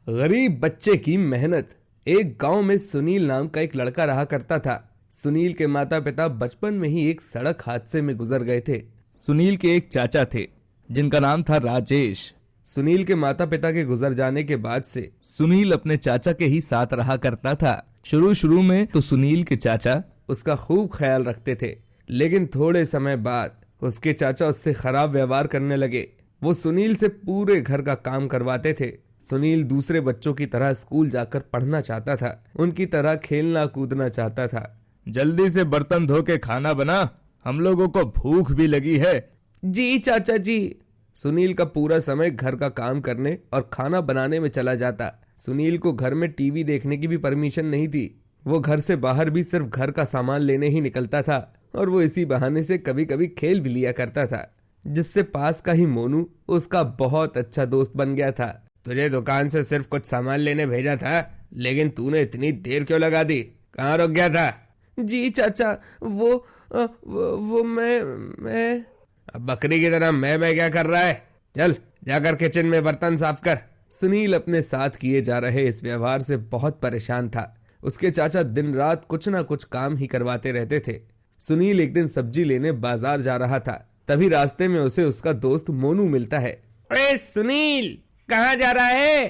गरीब बच्चे की मेहनत। एक गांव में सुनील नाम का एक लड़का रहा करता था। सुनील के माता पिता बचपन में ही एक सड़क हादसे में गुजर गए थे। सुनील के एक चाचा थे जिनका नाम था राजेश। सुनील के माता पिता के गुजर जाने के बाद से सुनील अपने चाचा के ही साथ रहा करता था। शुरू में तो सुनील के चाचा उसका खूब ख्याल रखते थे, लेकिन थोड़े समय बाद उसके चाचा उससे खराब व्यवहार करने लगे। वो सुनील से पूरे घर का काम करवाते थे। सुनील दूसरे बच्चों की तरह स्कूल जाकर पढ़ना चाहता था, उनकी तरह खेलना कूदना चाहता था। जल्दी से बर्तन धो के खाना बना, हम लोगों को भूख भी लगी है। जी चाचा जी। सुनील का पूरा समय घर का काम करने और खाना बनाने में चला जाता। सुनील को घर में टीवी देखने की भी परमिशन नहीं थी। वो घर से बाहर भी सिर्फ घर का सामान लेने ही निकलता था, और वो इसी बहाने से कभी कभी खेल भी लिया करता था, जिससे पास का ही मोनू उसका बहुत अच्छा दोस्त बन गया था। तुझे दुकान से सिर्फ कुछ सामान लेने भेजा था, लेकिन तूने इतनी देर क्यों लगा दी? कहाँ रुक गया था? जी चाचा, वो मैं अब बकरी की तरह मैं क्या कर रहा है? चल जाकर किचन में बर्तन साफ कर। सुनील अपने साथ किए जा रहे इस व्यवहार से बहुत परेशान था। उसके चाचा दिन रात कुछ ना कुछ काम ही करवाते रहते थे। सुनील एक दिन सब्जी लेने बाजार जा रहा था, तभी रास्ते में उसे उसका दोस्त मोनू मिलता है। अरे सुनील, कहाँ जा रहा है?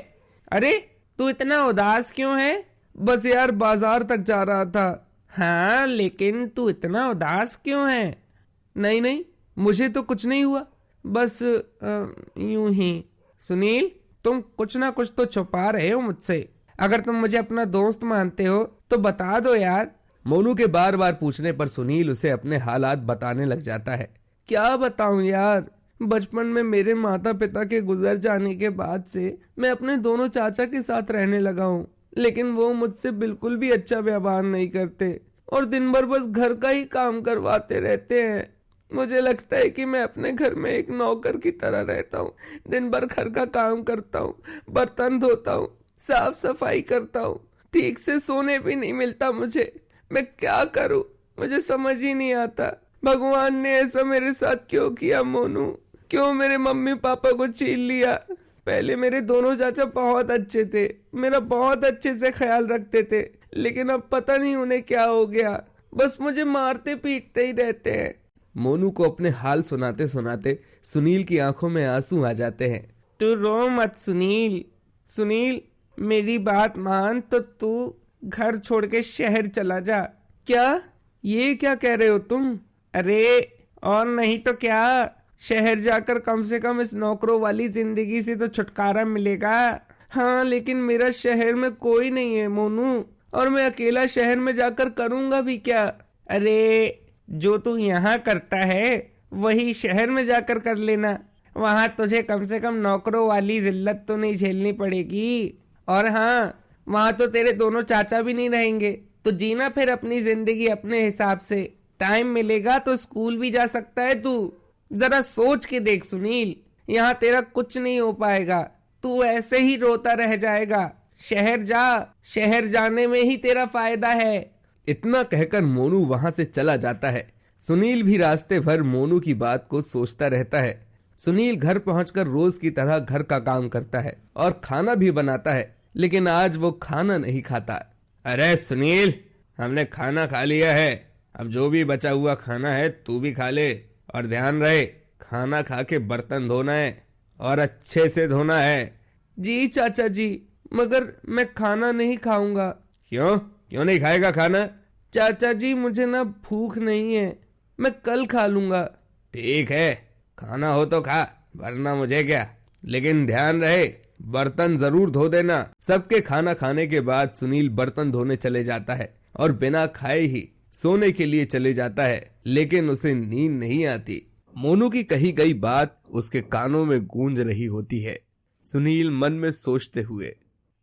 अरे तू इतना उदास क्यों है? बस यार बाजार तक जा रहा था। हाँ, लेकिन तू इतना उदास क्यों है? नहीं, मुझे तो कुछ नहीं हुआ, बस यूं ही। सुनील, तुम कुछ ना कुछ तो छुपा रहे हो मुझसे। अगर तुम मुझे अपना दोस्त मानते हो तो बता दो यार। मोनू के बार बार पूछने पर सुनील उसे अपने हालात बताने लग जाता है। क्या बताऊं यार, बचपन में मेरे माता पिता के गुजर जाने के बाद से मैं अपने दोनों चाचा के साथ रहने लगा हूँ, लेकिन वो मुझसे बिल्कुल भी अच्छा व्यवहार नहीं करते और दिन भर बस घर का ही काम करवाते रहते हैं। मुझे लगता है कि मैं अपने घर में एक नौकर की तरह रहता हूँ। दिन भर घर का काम करता हूँ, बर्तन धोता हूँ, साफ सफाई करता हूँ, ठीक से सोने भी नहीं मिलता मुझे। मैं क्या करूँ, मुझे समझ ही नहीं आता। भगवान ने ऐसा मेरे साथ क्यों किया मोनू? क्यों मेरे मम्मी पापा को छीन लिया? पहले मेरे दोनों चाचा बहुत अच्छे थे, मेरा बहुत अच्छे से ख्याल रखते थे, लेकिन अब पता नहीं उन्हें क्या हो गया, बस मुझे मारते पीटते ही रहते हैं। मोनू को अपने हाल सुनाते सुनाते सुनील की आंखों में आंसू आ जाते हैं। तू रो मत सुनील। सुनील, मेरी बात मान तो तू घर छोड़ के शहर चला जा। क्या? ये क्या कह रहे हो तुम? अरे और नहीं तो क्या, शहर जाकर कम से कम इस नौकरों वाली जिंदगी से तो छुटकारा मिलेगा। हाँ, लेकिन मेरा शहर में कोई नहीं है मोनू, और मैं अकेला शहर में जाकर करूंगा भी क्या? अरे जो तू यहाँ करता है वही शहर में जाकर कर लेना। वहां तुझे कम से कम नौकरों वाली जिल्लत तो नहीं झेलनी पड़ेगी। और हाँ, वहां तो तेरे दोनों चाचा भी नहीं रहेंगे, तो जीना फिर अपनी जिंदगी अपने हिसाब से। टाइम मिलेगा तो स्कूल भी जा सकता है तू। जरा सोच के देख सुनील, यहाँ तेरा कुछ नहीं हो पाएगा, तू ऐसे ही रोता रह जाएगा। शहर जा, शहर जाने में ही तेरा फायदा है। इतना कहकर मोनू वहां से चला जाता है। सुनील भी रास्ते भर मोनू की बात को सोचता रहता है। सुनील घर पहुंचकर रोज की तरह घर का काम करता है और खाना भी बनाता है, लेकिन आज वो खाना नहीं खाता। अरे सुनील, हमने खाना खा लिया है, अब जो भी बचा हुआ खाना है तू भी खा ले, और ध्यान रहे खाना खा के बर्तन धोना है और अच्छे से धोना है। जी चाचा जी, मगर मैं खाना नहीं खाऊंगा। क्यों नहीं खाएगा खाना? चाचा जी, मुझे ना भूख नहीं है, मैं कल खा लूंगा। ठीक है, खाना हो तो खा, वरना मुझे क्या, लेकिन ध्यान रहे बर्तन जरूर धो देना। सबके खाना खाने के बाद सुनील बर्तन धोने चले जाता है और बिना खाए ही सोने के लिए चले जाता है, लेकिन उसे नींद नहीं आती। मोनू की कही गई बात उसके कानों में गूंज रही होती है। सुनील मन में सोचते हुए,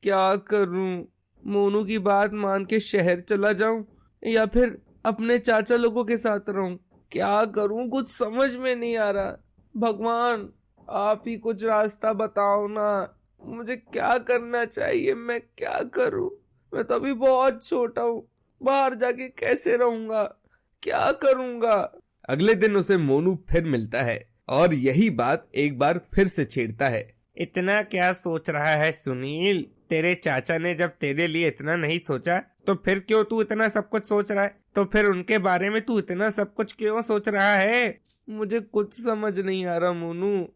क्या करूं? मोनू की बात मान के शहर चला जाऊं या फिर अपने चाचा लोगों के साथ रहूं? क्या करूं, कुछ समझ में नहीं आ रहा। भगवान, आप ही कुछ रास्ता बताओ ना, मुझे क्या करना चाहिए? मैं क्या करूं? मैं तो अभी बहुत छोटा हूं, बाहर जाके कैसे रहूंगा, क्या करूंगा? अगले दिन उसे मोनू फिर मिलता है और यही बात एक बार फिर से छेड़ता है। इतना क्या सोच रहा है सुनील? तेरे चाचा ने जब तेरे लिए इतना नहीं सोचा तो फिर क्यों तू इतना सब कुछ सोच रहा है? तो फिर उनके बारे में तू इतना सब कुछ क्यों सोच रहा है? मुझे कुछ समझ नहीं आ रहा मोनू।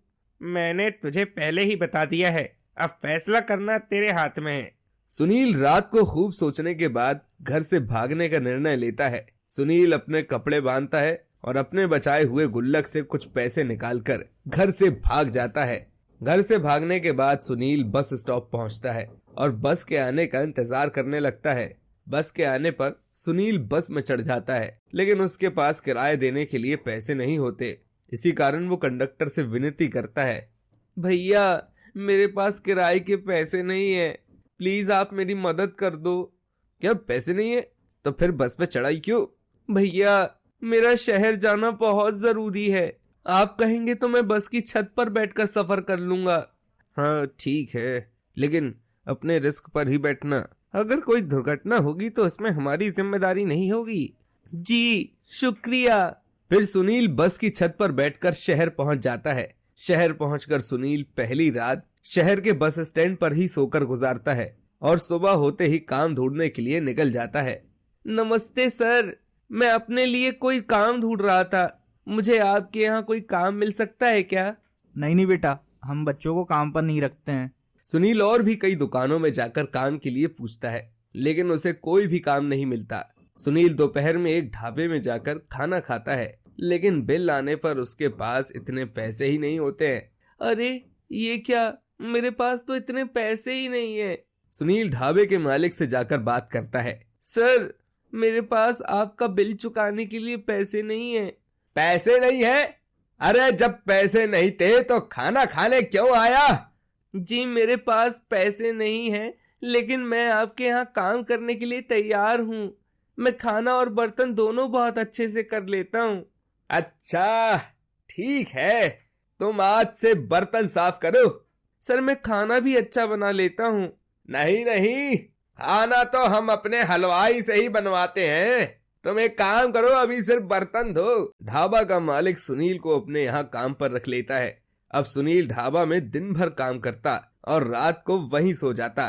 मैंने तुझे पहले ही बता दिया है, अब फैसला करना तेरे हाथ में है। सुनील रात को खूब सोचने के बाद घर से भागने का निर्णय लेता है। सुनील अपने कपड़े बांधता है और अपने बचाए हुए गुल्लक से कुछ पैसे निकालकर घर से भाग जाता है। घर से भागने के बाद सुनील बस स्टॉप पहुंचता है और बस के आने का इंतजार करने लगता है। बस के आने पर सुनील बस में चढ़ जाता है, लेकिन उसके पास किराया देने के लिए पैसे नहीं होते। इसी कारण वो कंडक्टर से विनती करता है, भैया मेरे पास किराए के पैसे नहीं है, प्लीज आप मेरी मदद कर दो। क्या पैसे नहीं है? तो फिर बस पे चढ़ाई क्यों? भैया मेरा शहर जाना बहुत जरूरी है, आप कहेंगे तो मैं बस की छत पर बैठकर सफर कर लूंगा। हाँ ठीक है, लेकिन अपने रिस्क पर ही बैठना। अगर कोई दुर्घटना होगी तो इसमें हमारी जिम्मेदारी नहीं होगी। जी शुक्रिया। फिर सुनील बस की छत पर बैठकर शहर पहुंच जाता है। शहर पहुंचकर सुनील पहली रात शहर के बस स्टैंड पर ही सोकर गुजारता है और सुबह होते ही काम ढूंढने के लिए निकल जाता है। नमस्ते सर, मैं अपने लिए कोई काम ढूंढ रहा था, मुझे आपके यहाँ कोई काम मिल सकता है क्या? नहीं बेटा, हम बच्चों को काम पर नहीं रखते हैं। सुनील और भी कई दुकानों में जाकर काम के लिए पूछता है, लेकिन उसे कोई भी काम नहीं मिलता। सुनील दोपहर में एक ढाबे में जाकर खाना खाता है, लेकिन बिल आने पर उसके पास इतने पैसे ही नहीं होते हैं। अरे ये क्या, मेरे पास तो इतने पैसे ही नहीं है। सुनील ढाबे के मालिक से जाकर बात करता है, सर मेरे पास आपका बिल चुकाने के लिए पैसे नहीं है। पैसे नहीं है? अरे जब पैसे नहीं थे तो खाना खाने क्यों आया? जी मेरे पास पैसे नहीं है, लेकिन मैं आपके यहाँ काम करने के लिए तैयार हूँ। मैं खाना और बर्तन दोनों बहुत अच्छे से कर लेता हूँ। अच्छा ठीक है, तुम आज से बर्तन साफ करो। सर मैं खाना भी अच्छा बना लेता हूँ। नहीं नहीं, खाना तो हम अपने हलवाई से ही बनवाते हैं। तुम एक काम करो, अभी सिर्फ बर्तन धो। ढाबा का मालिक सुनील को अपने यहाँ काम पर रख लेता है। अब सुनील ढाबा में दिन भर काम करता और रात को वहीं सो जाता।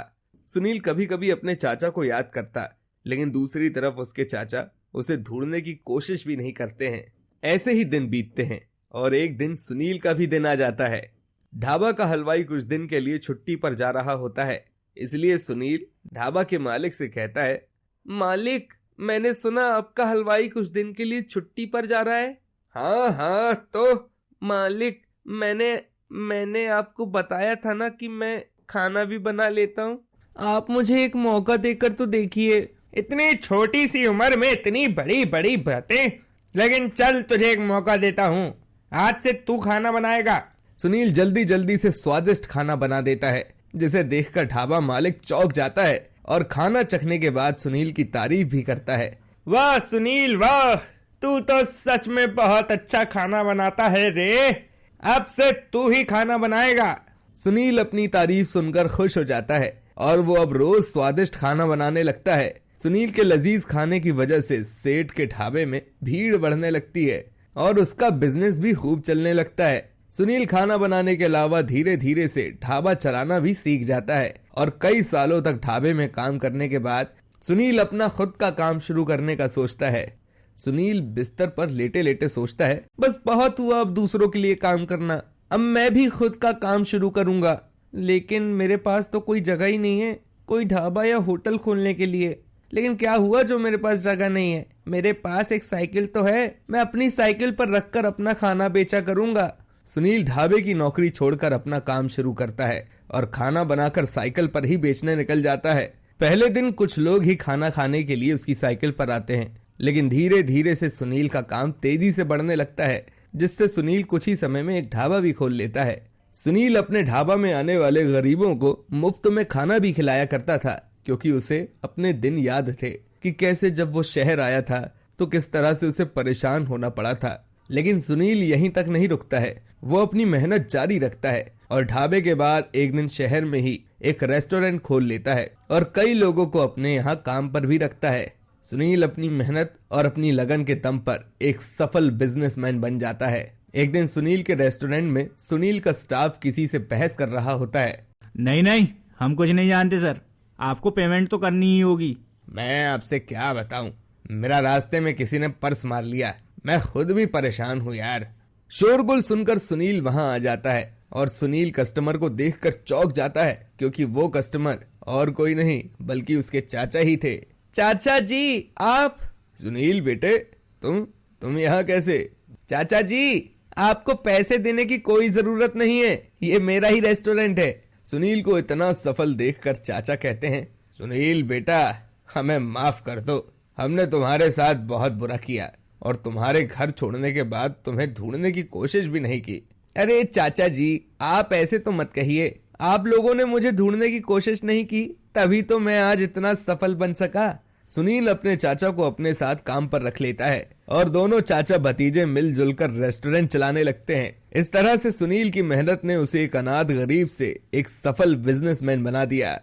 सुनील कभी कभी अपने चाचा को याद करता, लेकिन दूसरी तरफ उसके चाचा उसे ढूंढने की कोशिश भी नहीं करते हैं। ऐसे ही दिन बीतते हैं और एक दिन सुनील का भी दिन आ जाता है। ढाबा का हलवाई कुछ दिन के लिए छुट्टी पर जा रहा होता है, इसलिए सुनील ढाबा के मालिक से कहता है, मालिक मैंने सुना आपका हलवाई कुछ दिन के लिए छुट्टी पर जा रहा है। हाँ हाँ तो मालिक, मैंने आपको बताया था ना कि मैं खाना भी बना लेता हूँ। आप मुझे एक मौका देकर तो देखिए। इतनी छोटी सी उम्र में इतनी बड़ी बड़ी बातें, लेकिन चल तुझे एक मौका देता हूँ, आज से तू खाना बनाएगा। सुनील जल्दी जल्दी से स्वादिष्ट खाना बना देता है, जिसे देखकर ढाबा मालिक चौंक जाता है और खाना चखने के बाद सुनील की तारीफ भी करता है। वाह सुनील वाह, तू तो सच में बहुत अच्छा खाना बनाता है रे, अब से तू ही खाना बनाएगा। सुनील अपनी तारीफ सुनकर खुश हो जाता है और वो अब रोज स्वादिष्ट खाना बनाने लगता है। सुनील के लजीज खाने की वजह से सेठ के ढाबे में भीड़ बढ़ने लगती है और उसका बिजनेस भी खूब चलने लगता है। सुनील खाना बनाने के अलावा धीरे धीरे से ढाबा चलाना भी सीख जाता है और कई सालों तक ढाबे में काम करने के बाद सुनील अपना खुद का काम शुरू करने का सोचता है। सुनील बिस्तर पर लेटे लेटे सोचता है, बस बहुत हुआ अब दूसरों के लिए काम करना, अब मैं भी खुद का काम शुरू करूंगा। लेकिन मेरे पास तो कोई जगह ही नहीं है, कोई ढाबा या होटल खोलने के लिए। लेकिन क्या हुआ जो मेरे पास जगह नहीं है, मेरे पास एक साइकिल तो है, मैं अपनी साइकिल पर रखकर अपना खाना बेचा करूंगा। सुनील ढाबे की नौकरी छोड़कर अपना काम शुरू करता है और खाना बनाकर साइकिल पर ही बेचने निकल जाता है। पहले दिन कुछ लोग ही खाना खाने के लिए उसकी साइकिल पर आते हैं, लेकिन धीरे धीरे से सुनील का काम तेजी से बढ़ने लगता है, जिससे सुनील कुछ ही समय में एक ढाबा भी खोल लेता है। सुनील अपने ढाबा में आने वाले गरीबों को मुफ्त में खाना भी खिलाया करता था, क्योंकि उसे अपने दिन याद थे कि कैसे जब वो शहर आया था तो किस तरह से उसे परेशान होना पड़ा था। लेकिन सुनील यहीं तक नहीं रुकता है, वो अपनी मेहनत जारी रखता है और ढाबे के बाद एक दिन शहर में ही एक रेस्टोरेंट खोल लेता है और कई लोगों को अपने यहाँ काम पर भी रखता है। सुनील अपनी मेहनत और अपनी लगन के दम पर एक सफल बिजनेसमैन बन जाता है। एक दिन सुनील के रेस्टोरेंट में सुनील का स्टाफ किसी से बहस कर रहा होता है। नहीं नहीं, हम कुछ नहीं जानते सर, आपको पेमेंट तो करनी ही होगी। मैं आपसे क्या बताऊं, मेरा रास्ते में किसी ने पर्स मार लिया, मैं खुद भी परेशान हूं यार। शोरगुल सुनकर सुनील वहां आ जाता है और सुनील कस्टमर को देखकर चौंक जाता है, क्योंकि वो कस्टमर और कोई नहीं बल्कि उसके चाचा ही थे। चाचा जी आप। सुनील बेटे, तुम यहाँ कैसे? चाचा जी आपको पैसे देने की कोई जरूरत नहीं है, ये मेरा ही रेस्टोरेंट है। सुनील को इतना सफल देखकर चाचा कहते हैं, सुनील बेटा, हमें माफ कर दो, हमने तुम्हारे साथ बहुत बुरा किया और तुम्हारे घर छोड़ने के बाद तुम्हें ढूंढने की कोशिश भी नहीं की। अरे चाचा जी आप ऐसे तो मत कहिए, आप लोगों ने मुझे ढूंढने की कोशिश नहीं की, तभी तो मैं आज इतना सफल बन सका। सुनील अपने चाचा को अपने साथ काम पर रख लेता है और दोनों चाचा भतीजे मिलजुल कर रेस्टोरेंट चलाने लगते हैं। इस तरह से सुनील की मेहनत ने उसे एक अनाथ गरीब से एक सफल बिजनेसमैन बना दिया।